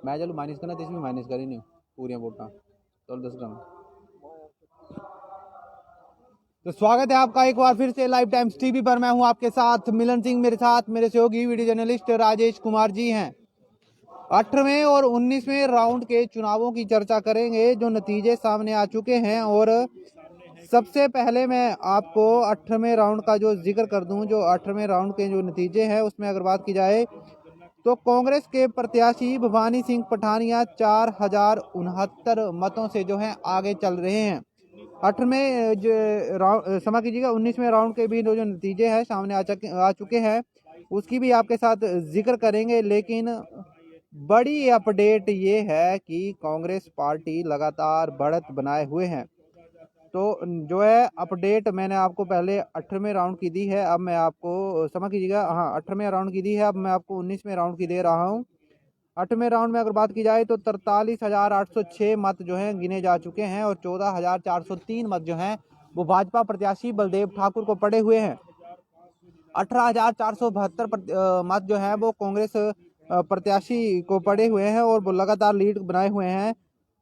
मैं चलो माइनस करना तो इसमें माइनस कर ही नहीं पूरी वोटा चलो 10 ग्राम। तो स्वागत है आपका एक बार फिर से लाइव टाइम्स टीवी पर। मैं हूं आपके साथ मिलन सिंह, मेरे साथ मेरे सहयोगी वीडियो जर्नलिस्ट राजेश कुमार जी हैं। 18वें और 19वें राउंड के चुनावों की चर्चा करेंगे जो नतीजे सामने आ चुके हैं। और सबसे पहले मैं आपको 18वें राउंड का जो जिक्र कर दूं, जो 18वें राउंड के जो नतीजे हैं उसमें अगर बात की जाए तो कांग्रेस के प्रत्याशी भवानी सिंह पठानिया 4069 मतों से जो है आगे चल रहे हैं। 18वें क्षमा कीजिएगा 19वें राउंड के भी जो नतीजे हैं सामने आ चुके हैं, उसकी भी आपके साथ जिक्र करेंगे। लेकिन बड़ी अपडेट ये है कि कांग्रेस पार्टी लगातार बढ़त बनाए हुए हैं। तो जो है अपडेट मैंने आपको पहले 18वें राउंड की दी है, अब मैं आपको क्षमा कीजिएगा हाँ 18वें राउंड की दी है, अब मैं आपको 19वें राउंड की दे रहा हूँ। 8वें राउंड में अगर बात की जाए तो 43,806 मत जो हैं गिने जा चुके हैं और 14,403 मत जो हैं वो भाजपा प्रत्याशी बलदेव ठाकुर को पड़े हुए हैं। 18,472 मत जो है वो कांग्रेस प्रत्याशी को पड़े हुए हैं और वो लगातार लीड बनाए हुए हैं।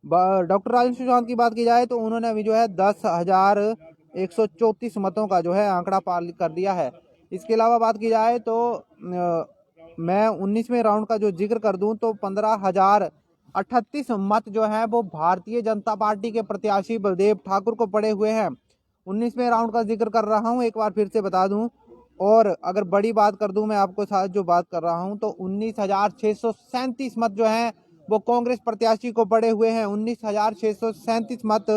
डॉक्टर राजेंद्र सुशांत की बात की जाए तो उन्होंने अभी जो है 10,134 मतों का जो है आंकड़ा पार कर दिया है। इसके अलावा बात की जाए तो मैं 19वें राउंड का जो जिक्र कर दूं तो 15,038 मत जो है वो भारतीय जनता पार्टी के प्रत्याशी बलदेव ठाकुर को पड़े हुए हैं। 19वें राउंड का जिक्र कर रहा हूं, एक बार फिर से बता दूं। और अगर बड़ी बात कर दूं मैं आपको साथ जो बात कर रहा हूं तो 19,637 मत जो हैं वो कांग्रेस प्रत्याशी को पड़े हुए हैं। 19,637 मत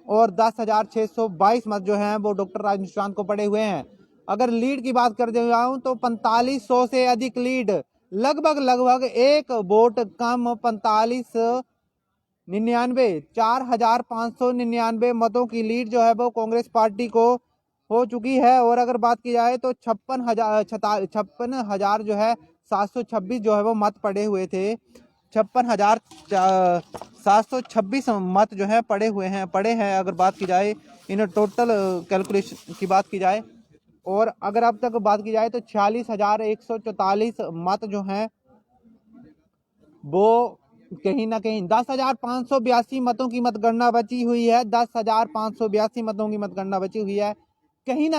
और 10,622 मत जो हैं वो डॉक्टर राजेंद्र सुशांत को पड़े हुए हैं। अगर लीड की बात कर जाऊं तो 4500 से अधिक लीड, लगभग एक वोट कम 4,599 मतों की लीड जो है वो कांग्रेस पार्टी को हो चुकी है। और अगर बात की जाए तो 56,000 जो है 726 जो है वो मत पड़े हुए थे। 56,726 मत जो है पड़े हैं अगर बात की जाए इन टोटल कैलकुलेशन की बात की जाए। और अगर अब तक बात की जाए तो 46,144 मत जो हैं वो कहीं ना कहीं 10,582 मतों की मतगणना बची हुई है। 10,582 मतों की मतगणना बची हुई है। कहीं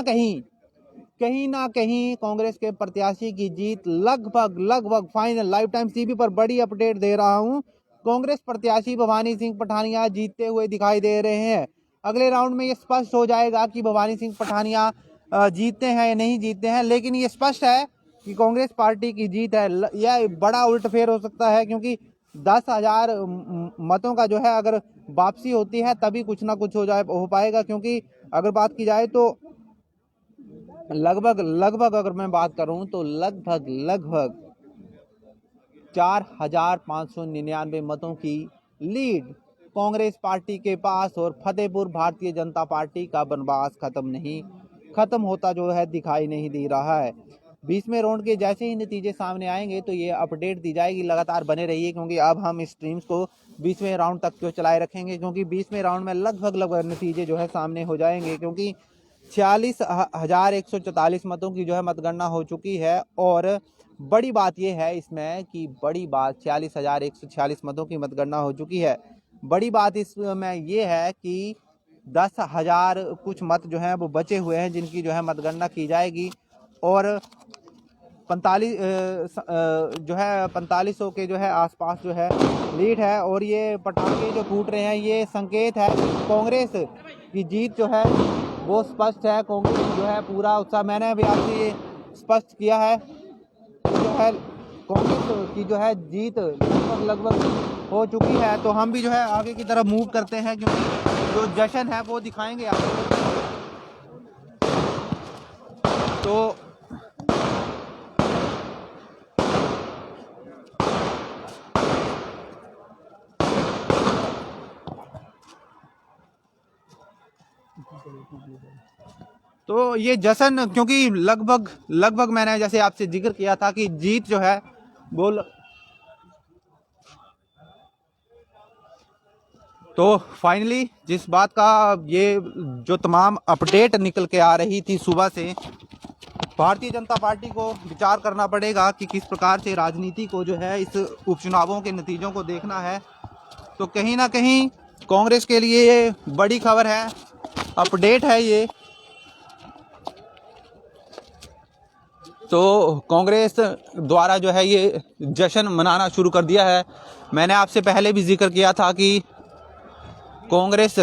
ना कहीं कांग्रेस के प्रत्याशी की जीत लगभग फाइनल। लाइव टाइम टीवी पर बड़ी अपडेट दे रहा हूं, कांग्रेस प्रत्याशी भवानी सिंह पठानिया जीतते हुए दिखाई दे रहे हैं। अगले राउंड में ये स्पष्ट हो जाएगा कि भवानी सिंह पठानिया जीतते हैं या नहीं जीतते हैं, लेकिन ये स्पष्ट है कि कांग्रेस पार्टी की जीत है। यह बड़ा उल्टफेर हो सकता है क्योंकि 10,000 मतों का जो है अगर वापसी होती है तभी कुछ ना कुछ हो पाएगा। क्योंकि अगर बात की जाए तो लगभग अगर मैं बात करूं तो लगभग 4,599 मतों की लीड कांग्रेस पार्टी के पास। और फतेहपुर भारतीय जनता पार्टी का बनवास खत्म होता जो है दिखाई नहीं दे रहा है। 20वें राउंड के जैसे ही नतीजे सामने आएंगे तो ये अपडेट दी जाएगी। लगातार बने रहिए क्योंकि अब हम स्ट्रीम्स को 20वें राउंड तक क्यों चलाए रखेंगे, क्योंकि 20वें राउंड में लगभग नतीजे जो है सामने हो जाएंगे। क्योंकि 46,144 मतों की जो है मतगणना हो चुकी है। और बड़ी बात यह है इसमें कि 46,146 मतों की मतगणना हो चुकी है। बड़ी बात इसमें यह है कि 10,000 कुछ मत जो हैं वो बचे हुए हैं जिनकी जो है मतगणना की जाएगी। और 4500 के जो है आसपास जो है लीड है। और ये पटाखे जो फूट रहे हैं ये संकेत है कांग्रेस की जीत जो है वो स्पष्ट है। कांग्रेस जो है पूरा उत्साह, मैंने अभी आपसे ये स्पष्ट किया है जो है कांग्रेस की जो है जीत लगभग हो चुकी है। तो हम भी जो है आगे की तरफ मूव करते हैं क्योंकि जो जश्न है वो दिखाएंगे आपको। तो ये जश्न क्योंकि लगभग मैंने जैसे आपसे जिक्र किया था कि जीत जो है वो तो फाइनली जिस बात का ये जो तमाम अपडेट निकल के आ रही थी सुबह से भारतीय जनता पार्टी को विचार करना पड़ेगा कि किस प्रकार से राजनीति को जो है इस उपचुनावों के नतीजों को देखना है। तो कहीं ना कहीं कांग्रेस के लिए ये बड़ी खबर है, अपडेट है ये। तो कांग्रेस द्वारा जो है ये जश्न मनाना शुरू कर दिया है। मैंने आपसे पहले भी जिक्र किया था कि कांग्रेस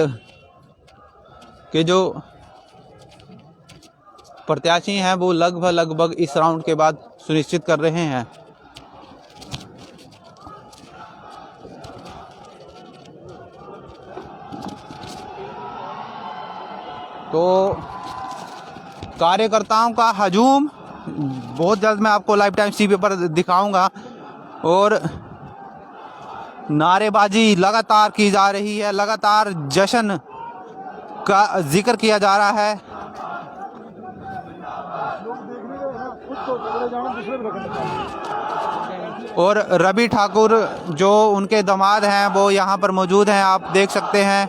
के जो प्रत्याशी हैं वो लगभग इस राउंड के बाद सुनिश्चित कर रहे हैं। तो कार्यकर्ताओं का हजूम बहुत जल्द मैं आपको लाइव टाइम टीवी पर दिखाऊंगा और नारेबाजी लगातार की जा रही है, लगातार जश्न का जिक्र किया जा रहा है। और रवि ठाकुर जो उनके दामाद हैं वो यहाँ पर मौजूद हैं, आप देख सकते हैं।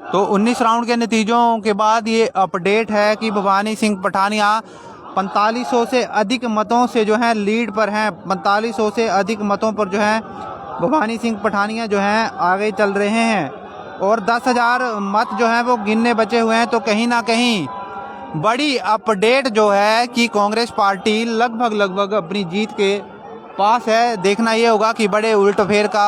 तो 19 राउंड के नतीजों के बाद ये अपडेट है कि भवानी सिंह पठानिया 4500 से अधिक मतों से जो है लीड पर हैं। 4500 से अधिक मतों पर जो है भवानी सिंह पठानिया जो हैं आगे चल रहे हैं और 10,000 मत जो हैं वो गिनने बचे हुए हैं। तो कहीं ना कहीं बड़ी अपडेट जो है कि कांग्रेस पार्टी लगभग अपनी जीत के पास है। देखना ये होगा कि बड़े उलटफेर का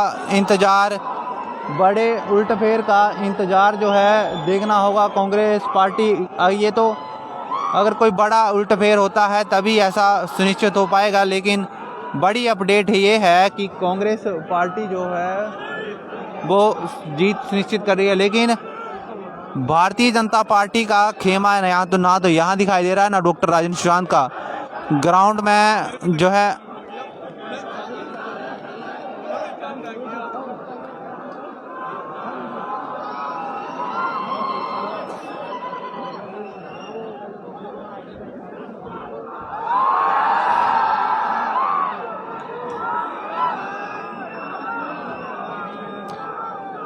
इंतज़ार जो है देखना होगा कांग्रेस पार्टी। ये तो अगर कोई बड़ा उलटफेर होता है तभी ऐसा सुनिश्चित हो पाएगा, लेकिन बड़ी अपडेट ये है कि कांग्रेस पार्टी जो है वो जीत सुनिश्चित कर रही है। लेकिन भारतीय जनता पार्टी का खेमा ना तो यहाँ दिखाई दे रहा है ना डॉक्टर राजेंद्र सुशांत का। ग्राउंड में जो है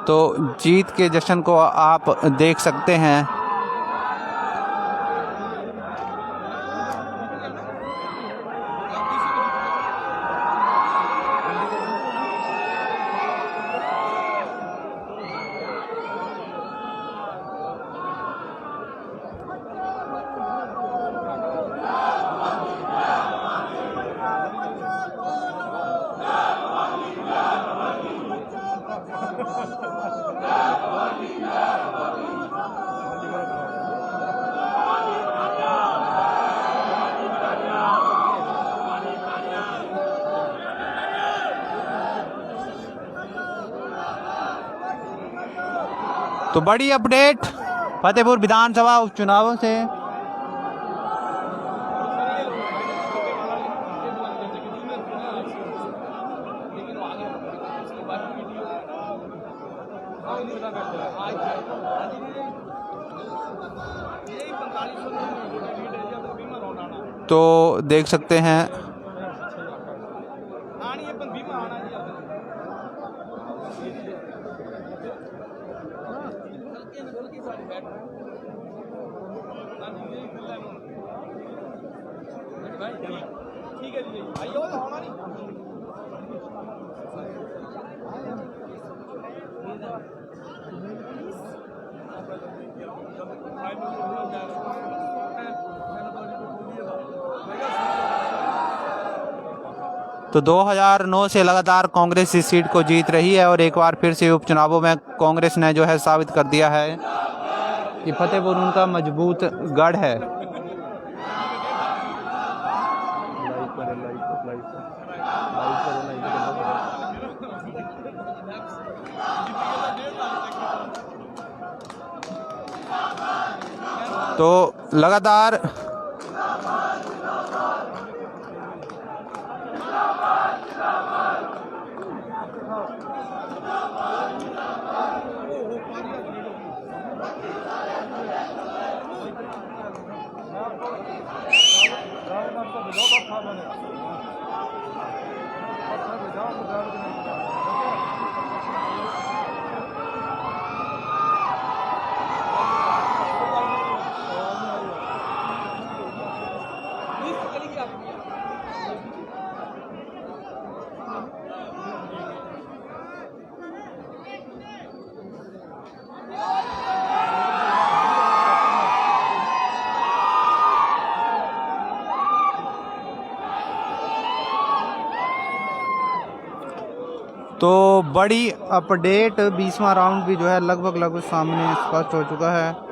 तो जीत के जश्न को आप देख सकते हैं। तो बड़ी अपडेट फतेहपुर विधानसभा उपचुनावों से। तो देख सकते हैं तो 2009 से लगातार कांग्रेस इस सीट को जीत रही है और एक बार फिर से उपचुनावों में कांग्रेस ने जो है साबित कर दिया है कि फतेहपुर उनका मजबूत गढ़ है। तो लगातार तो बड़ी अपडेट 20वां राउंड भी जो है लगभग सामने स्पष्ट हो चुका है।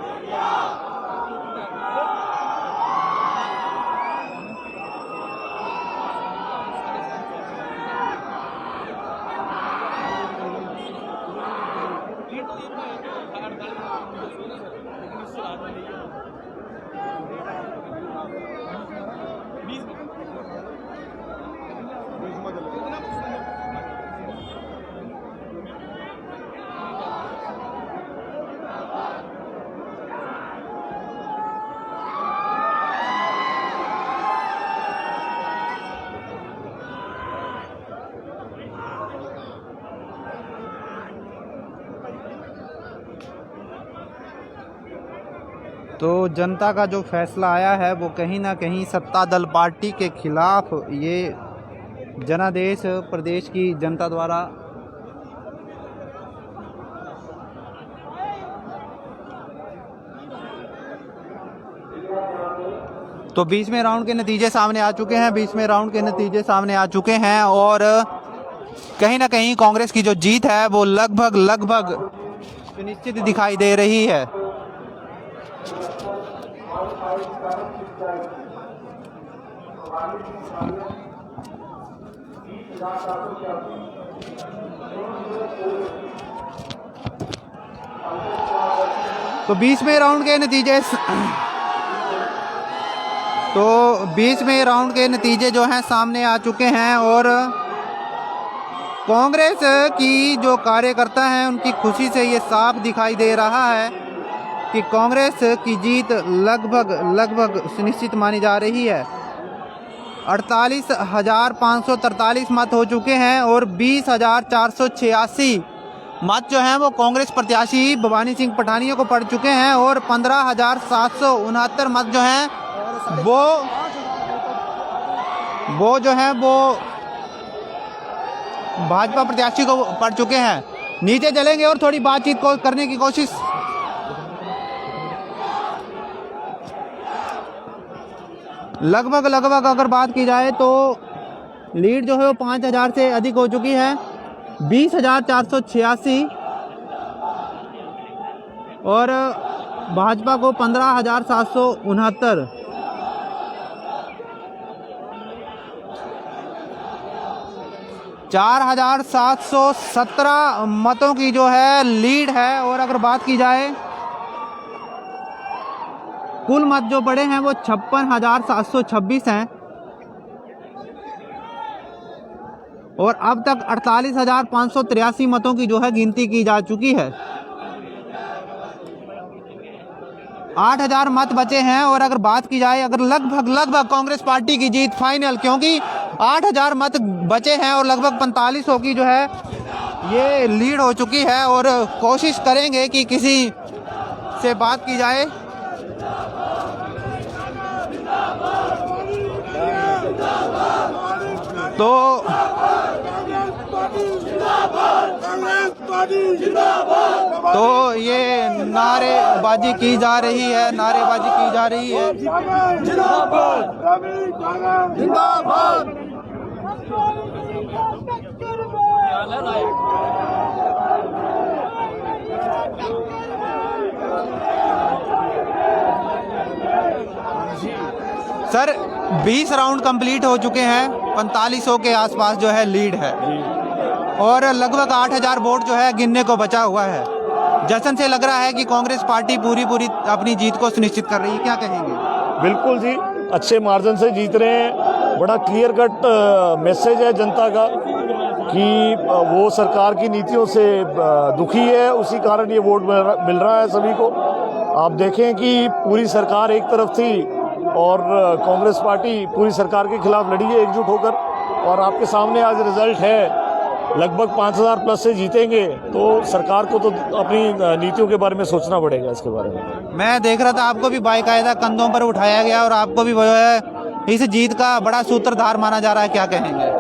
तो जनता का जो फैसला आया है वो कहीं ना कहीं सत्ता दल पार्टी के खिलाफ ये जनादेश प्रदेश की जनता द्वारा तो 20वें राउंड के नतीजे सामने आ चुके हैं। 20वें राउंड के नतीजे सामने आ चुके हैं और कहीं ना कहीं कांग्रेस की जो जीत है वो लगभग सुनिश्चित दिखाई दे रही है। तो 20वें राउंड के नतीजे जो हैं सामने आ चुके हैं और कांग्रेस की जो कार्यकर्ता हैं उनकी खुशी से ये साफ दिखाई दे रहा है कि कांग्रेस की जीत लगभग सुनिश्चित मानी जा रही है। 48,543 मत हो चुके हैं और 20,486 मत जो हैं वो कांग्रेस प्रत्याशी भवानी सिंह पठानिया को पड़ चुके हैं और 15,769 मत जो हैं वो जो हैं वो भाजपा प्रत्याशी को पड़ चुके हैं। नीचे चलेंगे और थोड़ी बातचीत को करने की कोशिश। लगभग अगर बात की जाए तो लीड जो है वो 5,000 से अधिक हो चुकी है। 20,486 और भाजपा को 15,769। चार 4,717 मतों की जो है लीड है। और अगर बात की जाए कुल मत जो पड़े हैं वो 56,726 हैं और अब तक 48,583 मतों की जो है गिनती की जा चुकी है। 8,000 मत बचे हैं और अगर बात की जाए अगर लगभग कांग्रेस पार्टी की जीत फाइनल, क्योंकि 8,000 मत बचे हैं और लगभग 4500 की जो है ये लीड हो चुकी है। और कोशिश करेंगे कि किसी से बात की जाए। तो ये नारेबाजी की जा रही है। सर 20 राउंड कंप्लीट हो चुके हैं। 4500 के आसपास जो है लीड है और लगभग 8,000 वोट जो है गिनने को बचा हुआ है। जश्न से लग रहा है कि कांग्रेस पार्टी पूरी अपनी जीत को सुनिश्चित कर रही है। क्या कहेंगे? बिल्कुल जी, अच्छे मार्जिन से जीत रहे हैं। बड़ा क्लियर कट मैसेज है जनता का कि वो सरकार की नीतियों से दुखी है, उसी कारण ये वोट मिल रहा है सभी को। आप देखें कि पूरी सरकार एक तरफ थी और कांग्रेस पार्टी पूरी सरकार के खिलाफ लड़ी है एकजुट होकर, और आपके सामने आज रिजल्ट है। लगभग 5,000 प्लस से जीतेंगे तो सरकार को तो अपनी नीतियों के बारे में सोचना पड़ेगा। इसके बारे में मैं देख रहा था आपको भी बाकायदा कंधों पर उठाया गया और आपको भी वो है इस जीत का बड़ा सूत्रधार माना जा रहा है। क्या कहेंगे?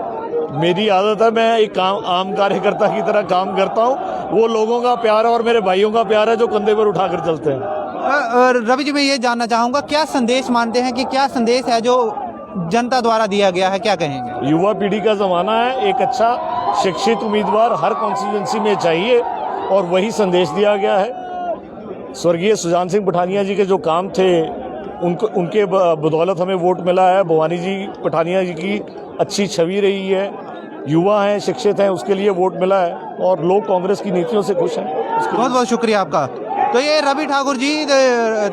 मेरी आदत है, मैं एक आम कार्यकर्ता की तरह काम करता हूँ। वो लोगों का प्यार है और मेरे भाइयों का प्यार है जो कंधे पर उठाकर चलते हैं। रवि जी, मैं ये जानना चाहूँगा क्या संदेश मानते हैं कि क्या संदेश है जो जनता द्वारा दिया गया है? क्या कहेंगे? युवा पीढ़ी का जमाना है, एक अच्छा शिक्षित उम्मीदवार हर कॉन्स्टिट्यूंसी में चाहिए और वही संदेश दिया गया है। स्वर्गीय सुजान सिंह पठानिया जी के जो काम थे उनके बदौलत हमें वोट मिला है। भवानी जी पठानिया जी की अच्छी छवि रही है, युवा हैं, शिक्षित हैं, उसके लिए वोट मिला है और लोग कांग्रेस की नीतियों से खुश हैं। बहुत बहुत शुक्रिया आपका। तो ये रवि ठाकुर जी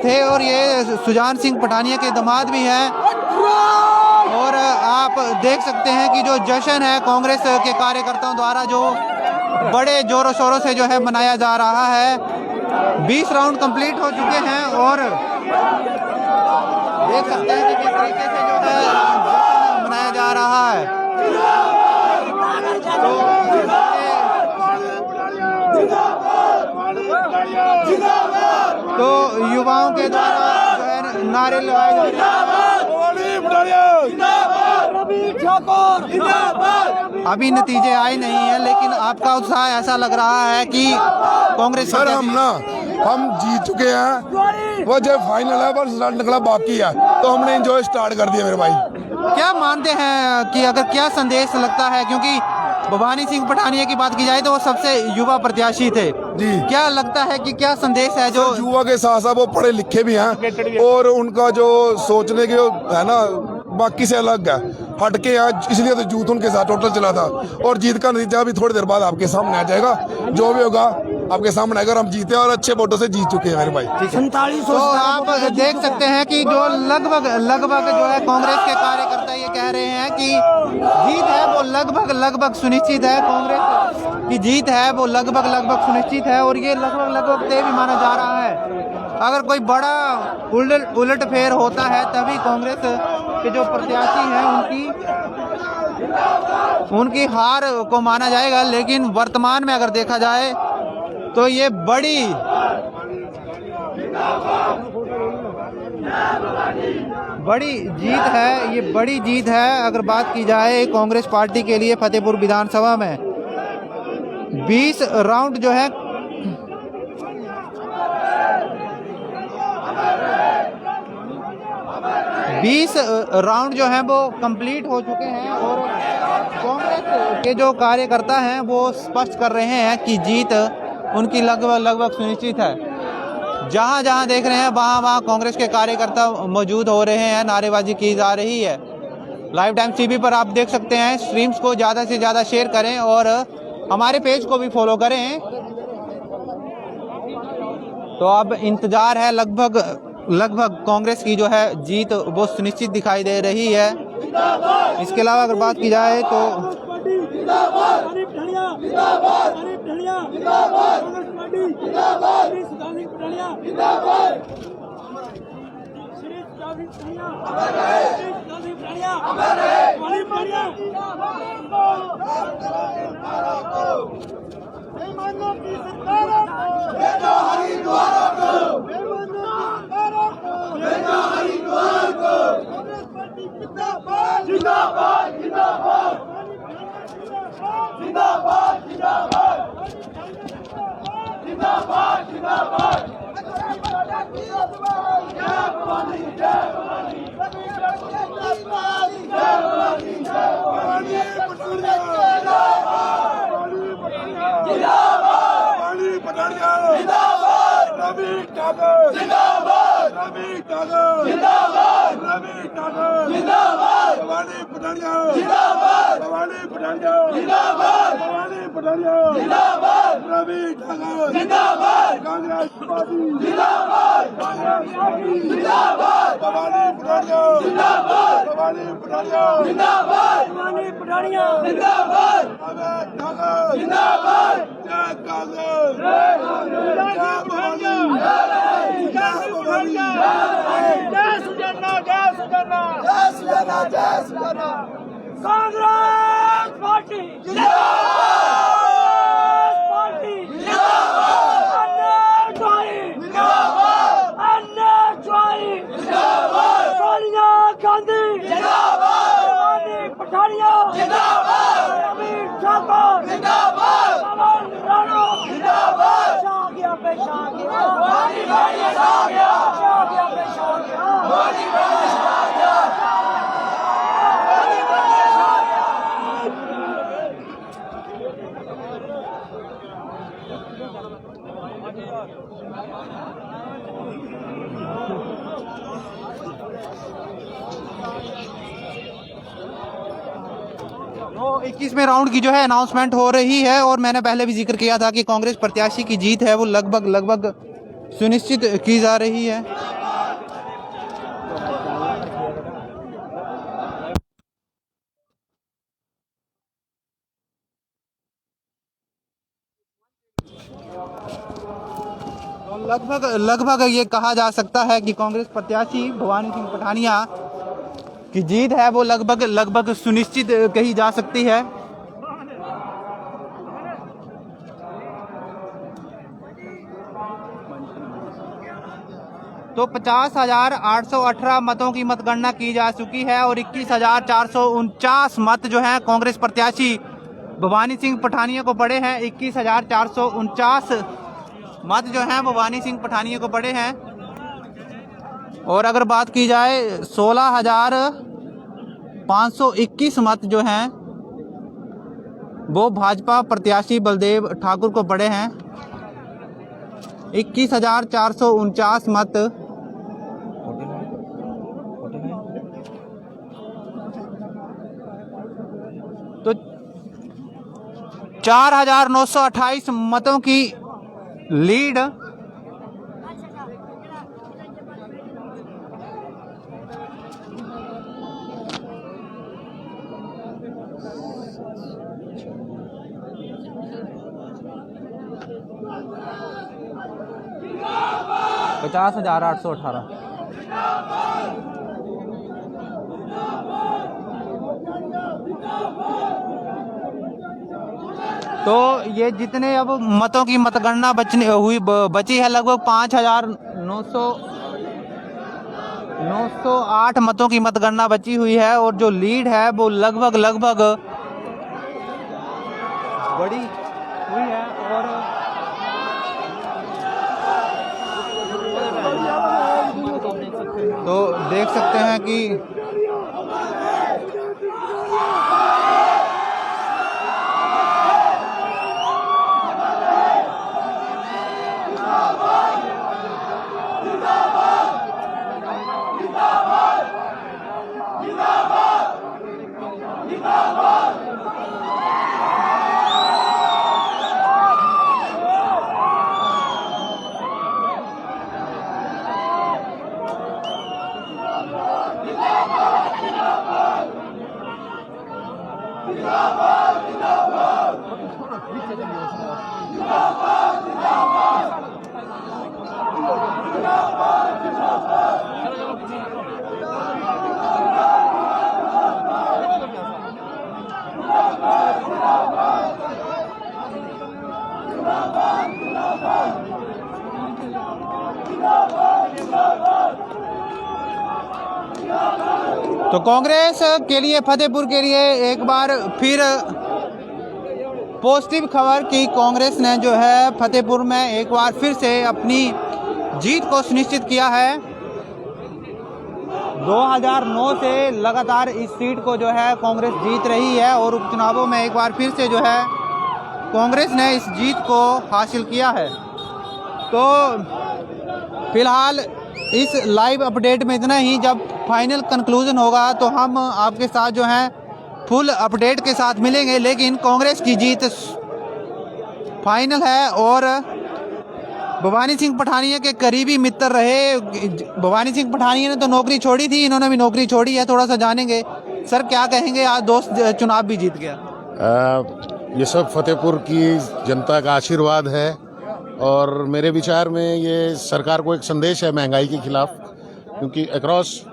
थे और ये सुजान सिंह पठानिया के दामाद भी हैं और आप देख सकते हैं कि जो जश्न है कांग्रेस के कार्यकर्ताओं द्वारा जो बड़े जोरों शोरों से जो है मनाया जा रहा है। 20 राउंड कंप्लीट हो चुके हैं और देख सकते हैं कि किस तरीके से जो है जश्न मनाया जा रहा है। तो युवाओं के द्वारा जो है नारे लगाए जा रहे हैं। अभी नतीजे आए नहीं हैं, लेकिन आपका उत्साह ऐसा लग रहा है कि कांग्रेस सर हम जीत चुके हैं। वो जो फाइनल है बस रिजल्ट निकला बाकी है, तो हमने एंजॉय स्टार्ट कर दिया मेरे भाई। क्या मानते हैं कि अगर क्या संदेश लगता है, क्योंकि भवानी सिंह पठानिया की बात की जाए तो वो सबसे युवा प्रत्याशी थे जी, क्या लगता है कि क्या संदेश है जो युवा के साथ साथ वो पढ़े लिखे भी हैं और उनका जो सोचने के है ना बाकी से अलग है, हटके हैं, इसलिए तो यूथ उनके साथ टोटल चला था। और जीत का नतीजा भी थोड़ी देर बाद आपके सामने आ जाएगा, जो भी होगा आपके सामने आएगा। हम जीते और अच्छे वोटों से जीत चुके हैं मेरे भाई। 47 तो आप देख सकते हैं कि जो लगभग जो है कांग्रेस के कार्यकर्ता ये कह रहे हैं कि जीत है वो लगभग सुनिश्चित है। कांग्रेस की जीत है वो लगभग सुनिश्चित है और ये लगभग तय भी माना जा रहा है। अगर कोई बड़ा उलट फेर होता है तभी कांग्रेस के जो प्रत्याशी हैं उनकी हार को माना जाएगा। लेकिन वर्तमान में अगर देखा जाए तो ये बड़ी जीत है, ये बड़ी जीत है अगर बात की जाए कांग्रेस पार्टी के लिए। फतेहपुर विधानसभा में 20 राउंड जो है जो है वो कंप्लीट हो चुके हैं और कांग्रेस के जो कार्यकर्ता हैं वो स्पष्ट कर रहे हैं कि जीत उनकी लगभग सुनिश्चित है। जहां देख रहे हैं वहां कांग्रेस के कार्यकर्ता मौजूद हो रहे हैं, नारेबाजी की जा रही है। लाइव टाइम्स टीवी पर आप देख सकते हैं। स्ट्रीम्स को ज़्यादा से ज़्यादा शेयर करें और हमारे पेज को भी फॉलो करें। तो अब इंतजार है, लगभग कांग्रेस की जो है जीत वो सुनिश्चित दिखाई दे रही है। इसके अलावा अगर बात की जाए तो तो 21वें राउंड की जो है अनाउंसमेंट हो रही है और मैंने पहले भी जिक्र किया था कि कांग्रेस प्रत्याशी की जीत है वो लगभग सुनिश्चित की जा रही है। तो लगभग ये कहा जा सकता है कि कांग्रेस प्रत्याशी भवानी सिंह पठानिया की जीत है वो लगभग सुनिश्चित कही जा सकती है। तो 50,818 मतों की मतगणना की जा चुकी है और 21,449 मत जो हैं कांग्रेस प्रत्याशी भवानी सिंह पठानिया को पड़े हैं। 21,449 मत जो हैं भवानी सिंह पठानिया को पड़े हैं। और अगर बात की जाए 16,521 मत जो हैं वो भाजपा प्रत्याशी बलदेव ठाकुर को पड़े हैं। 21,449 मत तो 4,928 मतों की लीड $50,818। तो ये जितने अब मतों की मतगणना बची है लगभग 5,908 मतों की मतगणना बची हुई है और जो लीड है वो लगभग बड़ी हुई है। और तो देख सकते हैं कि तो कांग्रेस के लिए फतेहपुर के लिए एक बार फिर पॉजिटिव खबर कि कांग्रेस ने जो है फतेहपुर में एक बार फिर से अपनी जीत को सुनिश्चित किया है। 2009 से लगातार इस सीट को जो है कांग्रेस जीत रही है और उपचुनावों में एक बार फिर से जो है कांग्रेस ने इस जीत को हासिल किया है। तो फिलहाल इस लाइव अपडेट में इतना ही। जब फाइनल कंक्लूजन होगा तो हम आपके साथ जो है फुल अपडेट के साथ मिलेंगे, लेकिन कांग्रेस की जीत फाइनल है और भवानी सिंह पठानिया के करीबी मित्र रहे। भवानी सिंह पठानिया ने तो नौकरी छोड़ी थी, इन्होंने भी नौकरी छोड़ी है। थोड़ा सा जानेंगे सर, क्या कहेंगे? आज दोस्त चुनाव भी जीत गया। ये सब फतेहपुर की जनता का आशीर्वाद है और मेरे विचार में ये सरकार को एक संदेश है महंगाई के खिलाफ, क्योंकि अक्रॉस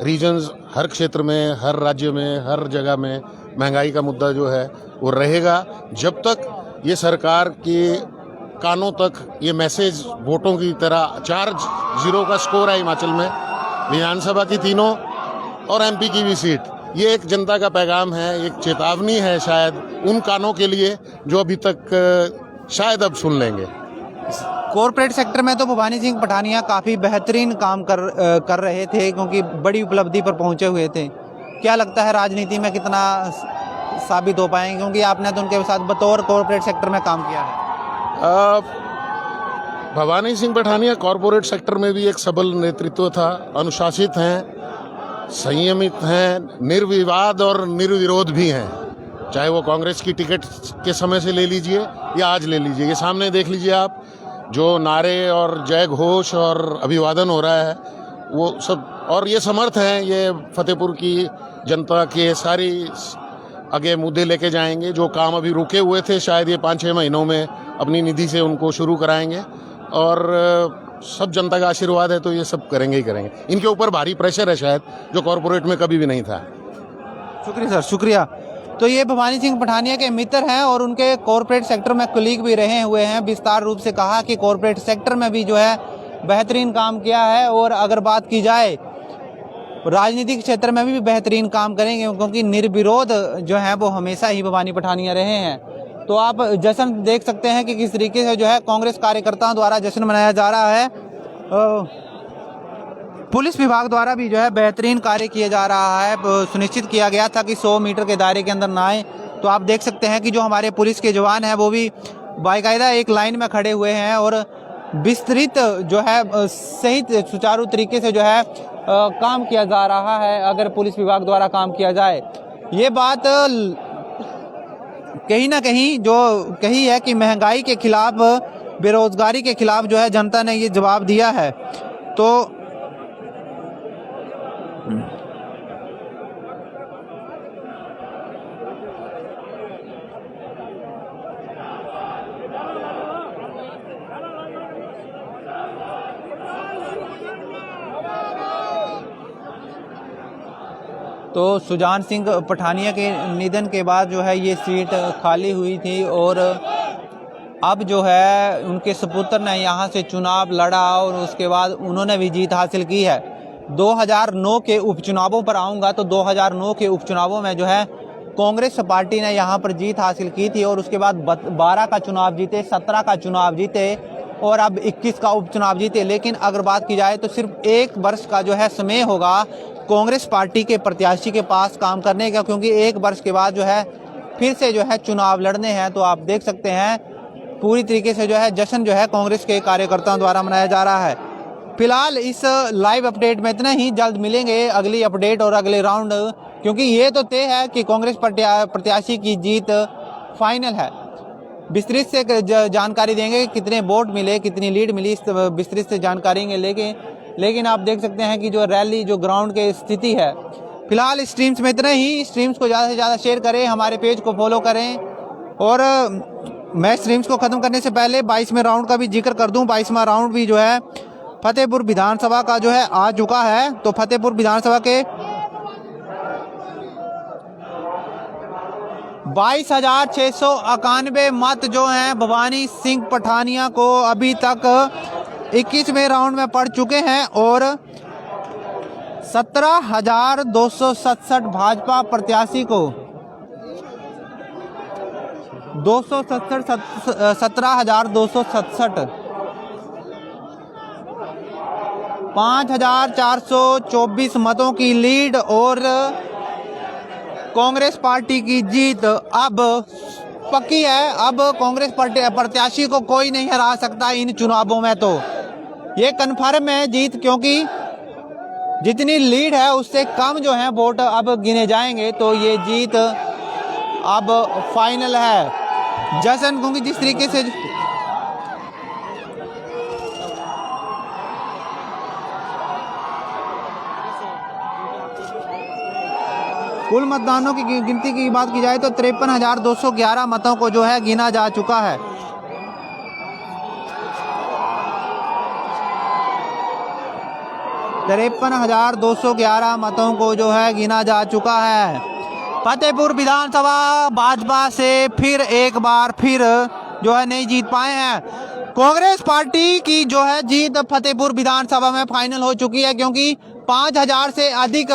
रीजन्स हर क्षेत्र में, हर राज्य में, हर जगह में महंगाई का मुद्दा जो है वो रहेगा जब तक ये सरकार के कानों तक ये मैसेज वोटों की तरह 4-0 का स्कोर है हिमाचल में, विधानसभा की 3 और एमपी की भी सीट। ये एक जनता का पैगाम है, एक चेतावनी है शायद उन कानों के लिए जो अभी तक शायद अब सुन लेंगे। कॉरपोरेट सेक्टर में तो भवानी सिंह पठानिया काफ़ी बेहतरीन काम कर रहे थे, क्योंकि बड़ी उपलब्धि पर पहुंचे हुए थे। क्या लगता है राजनीति में कितना साबित हो पाएंगे, क्योंकि आपने तो उनके साथ बतौर कॉरपोरेट सेक्टर में काम किया है? भवानी सिंह पठानिया कॉरपोरेट सेक्टर में भी एक सबल नेतृत्व था, अनुशासित हैं, संयमित हैं, निर्विवाद और निर्विरोध भी हैं। चाहे वो कांग्रेस की टिकट के समय से ले लीजिए या आज ले लीजिए, ये सामने देख लीजिए आप, जो नारे और जय घोष और अभिवादन हो रहा है वो सब, और ये समर्थ हैं, ये फतेहपुर की जनता के सारी आगे मुद्दे लेके जाएंगे। जो काम अभी रुके हुए थे शायद ये 5-6 महीनों में अपनी निधि से उनको शुरू कराएंगे, और सब जनता का आशीर्वाद है तो ये सब करेंगे ही करेंगे। इनके ऊपर भारी प्रेशर है शायद, जो कॉरपोरेट में कभी भी नहीं था। शुक्रिया सर, शुक्रिया। तो ये भवानी सिंह पठानिया के मित्र हैं और उनके कॉरपोरेट सेक्टर में कुलीग भी रहे हुए हैं। विस्तार रूप से कहा कि कॉरपोरेट सेक्टर में भी जो है बेहतरीन काम किया है, और अगर बात की जाए राजनीतिक क्षेत्र में भी बेहतरीन काम करेंगे, क्योंकि निर्विरोध जो है वो हमेशा ही भवानी पठानिया रहे हैं। तो आप जश्न देख सकते हैं कि किस तरीके से जो है कांग्रेस कार्यकर्ताओं द्वारा जश्न मनाया जा रहा है। पुलिस विभाग द्वारा भी जो है बेहतरीन कार्य किया जा रहा है। सुनिश्चित किया गया था कि 100 मीटर के दायरे के अंदर ना आए। तो आप देख सकते हैं कि जो हमारे पुलिस के जवान हैं वो भी बाकायदा एक लाइन में खड़े हुए हैं, और विस्तृत जो है सही सुचारू तरीके से जो है काम किया जा रहा है। अगर पुलिस विभाग द्वारा काम किया जाए, ये बात कहीं ना कहीं जो कही है कि महंगाई के खिलाफ, बेरोजगारी के खिलाफ जो है जनता ने ये जवाब दिया है। तो सुजान सिंह पठानिया के निधन के बाद जो है ये सीट खाली हुई थी, और अब जो है उनके सुपुत्र ने यहाँ से चुनाव लड़ा और उसके बाद उन्होंने भी जीत हासिल की है। 2009 के उपचुनावों पर आऊँगा तो 2009 के उपचुनावों में जो है कांग्रेस पार्टी ने यहाँ पर जीत हासिल की थी, और उसके बाद 12 का चुनाव जीते, 17 का चुनाव जीते, और अब 21 का उपचुनाव जीते। लेकिन अगर बात की जाए तो सिर्फ 1 वर्ष का जो है समय होगा कांग्रेस पार्टी के प्रत्याशी के पास काम करने का, क्योंकि 1 वर्ष के बाद जो है फिर से जो है चुनाव लड़ने हैं। तो आप देख सकते हैं पूरी तरीके से जो है जश्न जो है कांग्रेस के कार्यकर्ताओं द्वारा मनाया जा रहा है। फिलहाल इस लाइव अपडेट में इतना ही। जल्द मिलेंगे अगली अपडेट और अगले राउंड, क्योंकि ये तो तय है कि कांग्रेस प्रत्याशी की जीत फाइनल है। विस्तृत से जानकारी देंगे कितने वोट मिले, कितनी लीड मिली, इस विस्तृत से जानकारी देंगे। लेकिन आप देख सकते हैं कि जो रैली, जो ग्राउंड की स्थिति है। फिलहाल स्ट्रीम्स में इतना ही। स्ट्रीम्स को ज़्यादा से ज़्यादा शेयर करें, हमारे पेज को फॉलो करें, और मैं स्ट्रीम्स को ख़त्म करने से पहले 22वें राउंड का भी जिक्र कर दूं। 22वां राउंड भी जो है फतेहपुर विधानसभा का जो है आ चुका है। तो फतेहपुर विधानसभा के 22,691 मत जो हैं भवानी सिंह पठानिया को अभी तक 21वें राउंड में पड़ चुके हैं, और 17,267 भाजपा प्रत्याशी को 17,267 5,424 मतों की लीड, और कांग्रेस पार्टी की जीत अब पक्की है। अब कांग्रेस प्रत्याशी को कोई नहीं हरा सकता इन चुनावों में। तो ये कन्फर्म है जीत, क्योंकि जितनी लीड है उससे कम जो है वोट अब गिने जाएंगे। तो ये जीत अब फाइनल है। जश्न, क्योंकि जिस तरीके से कुल मतदानों की गिनती की बात की जाए तो 53,211 मतों को जो है गिना जा चुका है। ,53,211 मतों को जो है गिना जा चुका है। फतेहपुर विधानसभा भाजपा से फिर एक बार फिर जो है नहीं जीत पाए हैं। कांग्रेस पार्टी की जो है जीत फतेहपुर विधानसभा में फाइनल हो चुकी है, क्योंकि 5,000 से अधिक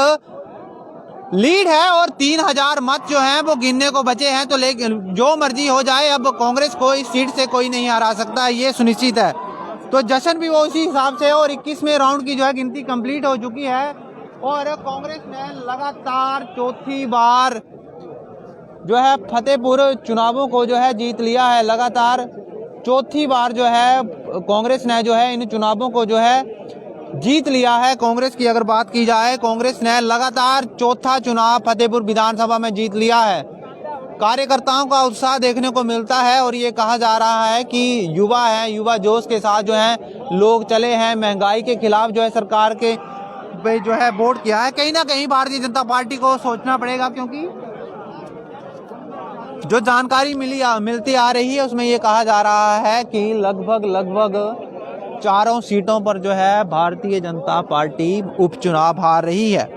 लीड है और 3,000 मत जो हैं वो गिनने को बचे हैं। तो लेकिन जो मर्जी हो जाए, अब कांग्रेस को इस सीट से कोई नहीं हरा सकता, ये सुनिश्चित है। तो जश्न भी वो उसी हिसाब से, और 21वें राउंड की जो है गिनती कंप्लीट हो चुकी है, और कांग्रेस ने लगातार चौथी बार जो है फतेहपुर चुनावों को जो है जीत लिया है। लगातार चौथी बार जो है कांग्रेस ने जो है इन चुनावों को जो है जीत लिया है। कांग्रेस की अगर बात की जाए, कांग्रेस ने लगातार चौथा चुनाव फतेहपुर विधानसभा में जीत लिया है। कार्यकर्ताओं का उत्साह देखने को मिलता है और ये कहा जा रहा है कि युवा है, युवा जोश के साथ जो है लोग चले हैं। महंगाई के खिलाफ जो है सरकार के पे जो है वोट किया है। कहीं ना कहीं भारतीय जनता पार्टी को सोचना पड़ेगा, क्योंकि जो जानकारी मिलती आ रही है उसमें ये कहा जा रहा है कि लगभग चारों सीटों पर जो है भारतीय जनता पार्टी उपचुनाव हार रही है।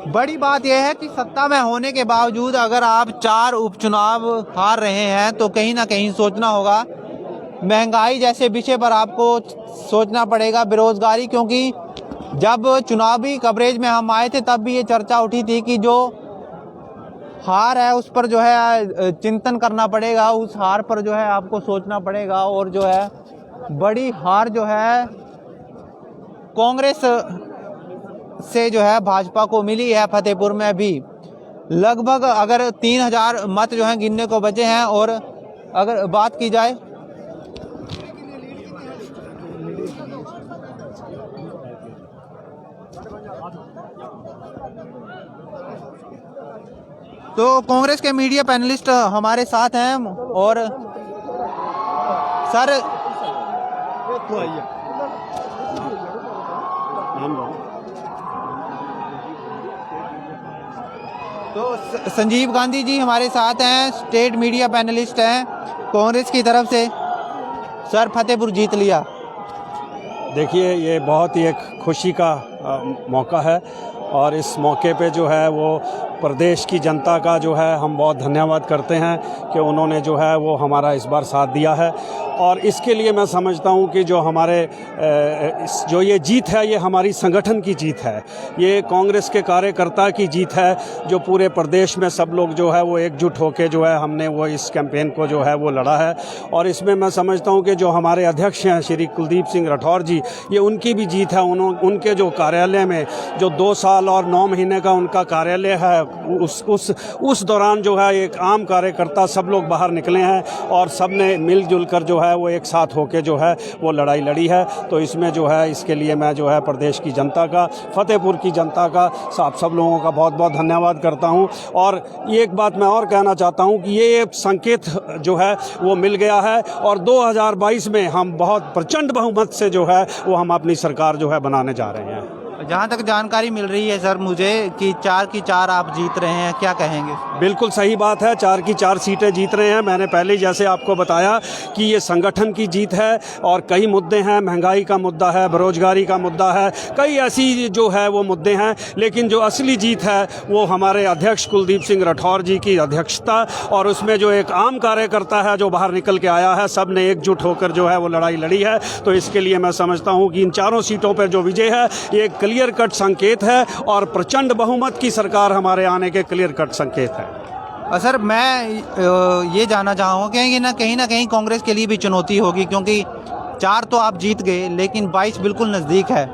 बड़ी बात यह है कि सत्ता में होने के बावजूद अगर आप 4 उपचुनाव हार रहे हैं तो कहीं ना कहीं सोचना होगा। महंगाई जैसे विषय पर आपको सोचना पड़ेगा, बेरोजगारी, क्योंकि जब चुनावी कवरेज में हम आए थे तब भी ये चर्चा उठी थी कि जो हार है उस पर जो है चिंतन करना पड़ेगा, उस हार पर जो है आपको सोचना पड़ेगा। और जो है बड़ी हार जो है कांग्रेस से जो है भाजपा को मिली है। फतेहपुर में भी लगभग अगर 3000 मत जो हैं गिनने को बचे हैं। और अगर बात की जाए तो कांग्रेस के मीडिया पैनलिस्ट हमारे साथ हैं। और सर तो संजीव गांधी जी हमारे साथ हैं, स्टेट मीडिया पैनलिस्ट हैं कांग्रेस की तरफ से। सर, फतेहपुर जीत लिया। देखिए, ये बहुत ही एक खुशी का मौका है और इस मौके पे जो है वो प्रदेश की जनता का जो है हम बहुत धन्यवाद करते हैं कि उन्होंने जो है वो हमारा इस बार साथ दिया है। और इसके लिए मैं समझता हूँ कि जो हमारे जो ये जीत है ये हमारी संगठन की जीत है, ये कांग्रेस के कार्यकर्ता की जीत है, जो पूरे प्रदेश में सब लोग जो है वो एकजुट होकर जो है हमने वो इस कैंपेन को जो है वो लड़ा है। और इसमें मैं समझता हूँ कि जो हमारे अध्यक्ष हैं श्री कुलदीप सिंह राठौर जी, ये उनकी भी जीत है। उनके जो कार्यालय में जो 2 साल और 9 महीने का उनका कार्यालय है, उस दौरान जो है एक आम कार्यकर्ता सब लोग बाहर निकले हैं और सब ने मिलजुल कर जो है वो एक साथ होके जो है वो लड़ाई लड़ी है। तो इसमें जो है इसके लिए मैं जो है प्रदेश की जनता का, फतेहपुर की जनता का, सब लोगों का बहुत बहुत धन्यवाद करता हूं। और एक बात मैं और कहना चाहता हूं कि ये संकेत जो है वो मिल गया है और 2022 में हम बहुत प्रचंड बहुमत से जो है वो हम अपनी सरकार जो है बनाने जा रहे हैं। जहाँ तक जानकारी मिल रही है सर मुझे कि 4 की 4 आप जीत रहे हैं, क्या कहेंगे? बिल्कुल सही बात है, 4 की 4 सीटें जीत रहे हैं। मैंने पहले जैसे आपको बताया कि ये संगठन की जीत है और कई मुद्दे हैं, महंगाई का मुद्दा है, बेरोजगारी का मुद्दा है, कई ऐसी जो है वो मुद्दे हैं। लेकिन जो असली जीत है वो हमारे अध्यक्ष कुलदीप सिंह राठौर जी की अध्यक्षता और उसमें जो एक आम कार्यकर्ता है जो बाहर निकल के आया है, सब ने एकजुट होकर जो है वो लड़ाई लड़ी है। तो इसके लिए मैं समझता हूँ कि इन 4 सीटों पर जो विजय है ये क्लियर कट संकेत है और प्रचंड बहुमत की सरकार हमारे आने के क्लियर कट संकेत है। सर, मैं ये जानना चाहूँगा कि कहीं ना कहीं कांग्रेस के लिए भी चुनौती होगी, क्योंकि 4 तो आप जीत गए लेकिन 22 बिल्कुल नज़दीक है।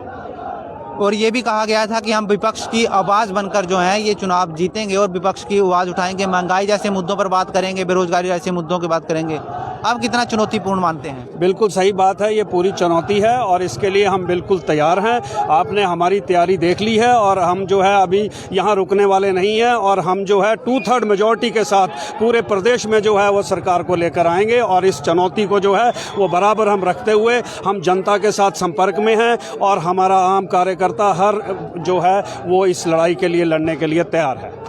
और ये भी कहा गया था कि हम विपक्ष की आवाज़ बनकर जो है ये चुनाव जीतेंगे और विपक्ष की आवाज़ उठाएंगे, महंगाई जैसे मुद्दों पर बात करेंगे, बेरोजगारी जैसे मुद्दों की बात करेंगे। आप कितना चुनौतीपूर्ण मानते हैं? बिल्कुल सही बात है, ये पूरी चुनौती है और इसके लिए हम बिल्कुल तैयार हैं। आपने हमारी तैयारी देख ली है और हम जो है अभी यहाँ रुकने वाले नहीं हैं और हम जो है 2/3 मेजॉरिटी के साथ पूरे प्रदेश में जो है वो सरकार को लेकर आएंगे। और इस चुनौती को जो है वो बराबर हम रखते हुए हम जनता के साथ संपर्क में हैं और हमारा आम कार्यकर्ता हर जो है वो इस लड़ाई के लिए लड़ने के लिए तैयार है।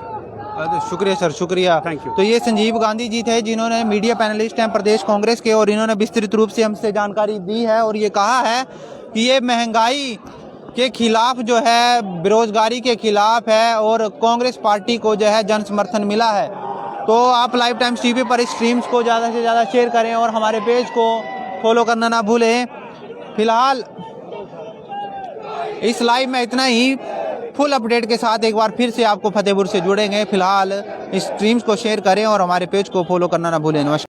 शुक्रिया सर, शुक्रिया, थैंक यू। तो ये संजीव गांधी जी थे जिन्होंने मीडिया पैनलिस्ट हैं प्रदेश कांग्रेस के और इन्होंने विस्तृत रूप से हमसे जानकारी दी है और ये कहा है कि ये महंगाई के खिलाफ जो है, बेरोजगारी के खिलाफ है और कांग्रेस पार्टी को जो है जन समर्थन मिला है। तो आप लाइव टाइम्स टीवी पर इस स्ट्रीम्स को ज़्यादा से ज़्यादा शेयर करें और हमारे पेज को फॉलो करना ना भूलें। फिलहाल इस लाइव में इतना ही। फुल अपडेट के साथ एक बार फिर से आपको फतेहपुर से जुड़ेंगे। फिलहाल इस स्ट्रीम्स को शेयर करें और हमारे पेज को फॉलो करना ना भूलें। नमस्कार।